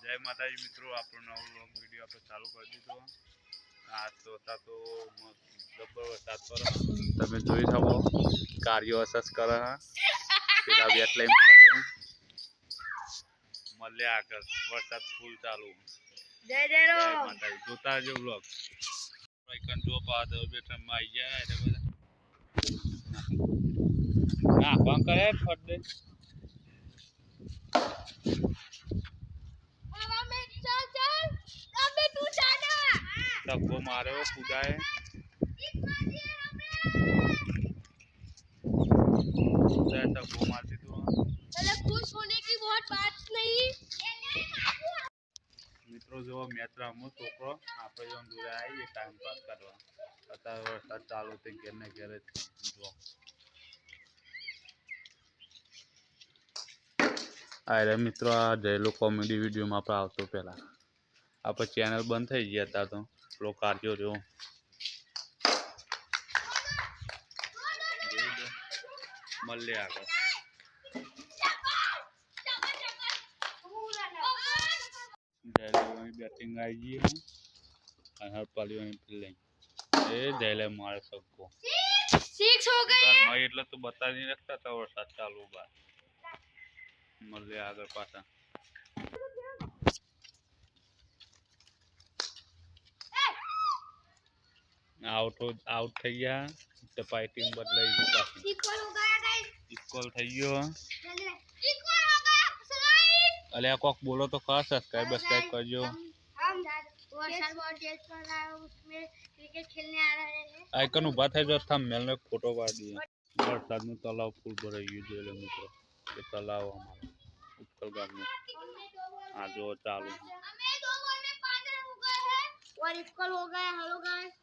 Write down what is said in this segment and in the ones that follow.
જય માતાજી મિત્રો, આપણો નવો વ્લોગ વિડીયો આપણે ચાલુ કરી દીધો. આ જોતા તો જબર વરસાદ પડે, તમે જોઈ શકો કાર્યો અસસ કરે પેલા બેટ લઈને પડે મળ્યા આગળ વરસાદ ફૂલ ચાલુ. જય માતાજી જોતા જો વ્લોગ આઈકન જો પા દો બેઠા માં આવી જાય એટલે બધા ના કોણ કરે ફટ દે सबको मारे हो कूदा है सबको मारती तो खुश होने की बहुत बात नहीं। मित्रों जो मैच रमो छोकरो આપણે જો દૂર આવી ટાઈમ પાસ કરવા અત્યારે વરસાદ ચાલુ થઈ ઘેર ને ઘેર જો અરે મિત્રો આ જયલો કોમેડી વિડીયોમાં આપણે આવતો પહેલા આપણે ચેનલ બંધ થઈ ગયા હતા તો પેલો કાર્યો રહ્યો મળે આગળ जयले बैटिंग आई जी है हर पाली वहीं फील्डिंग ए जयले मारे सबको 6 हो गए हैं। मैं એટલે તો બતા नहीं रखता था वरसाद चालू बा મળે આગળ પાછા आउट થઈ ગયા તો ફાઇટિંગ બદલાઈ ગઈ પાછી इक्वल हो गया गाइस, ઇક્વલ થઈ ગયો इक्वल हो गया स्लाइड। અલે આ કોક બોલો તો ખાસ સબસ્ક્રાઇબ કરજો हम वर्षा बहुत तेज कर रहा है, उसमें क्रिकेट खेलने आ रहे हैं। આઇકન ઊભા થઈ જો થંબનેલ ને ફોટો પાડી દઈએ વરસાદનું તલાવ ફૂલ ભરાઈ ગયું જોઈ લો મિત્રો એ તલાવ અમારું ઉત્કલ ગામનું આ જો ચાલુ हमें 2 बॉल में 5 रन हो गए हैं और इक्वल हो गया। हेलो गाइस,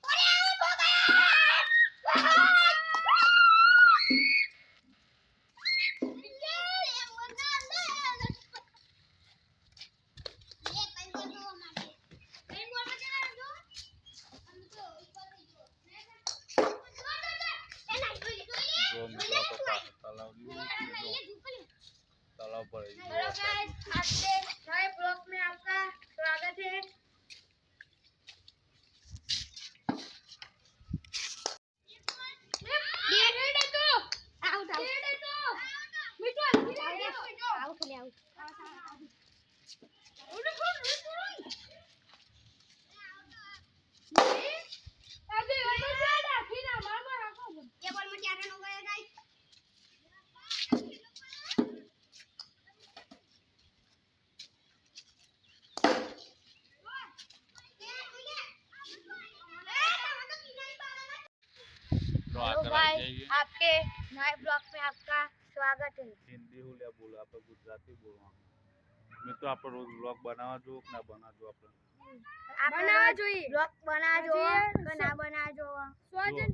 और आउट हो गया। जो मित्रों को तालाब तालाब पर हेलो गाइस, आज के नए ब्लॉग में आपका स्वागत है। आउट ये बॉल में 4 रन हो गए गाइस। तो हेलो गाइस, आपके नए ब्लॉग में आपका स्वागत है। हिंदी हो लिया बोलो आप गुजराती बोलो मित्रों आप रोज ब्लॉग बनावा जो ना बना जो आप बनावा જોઈએ બ્લોગ બનાવજો કે ના બનાવજો वजन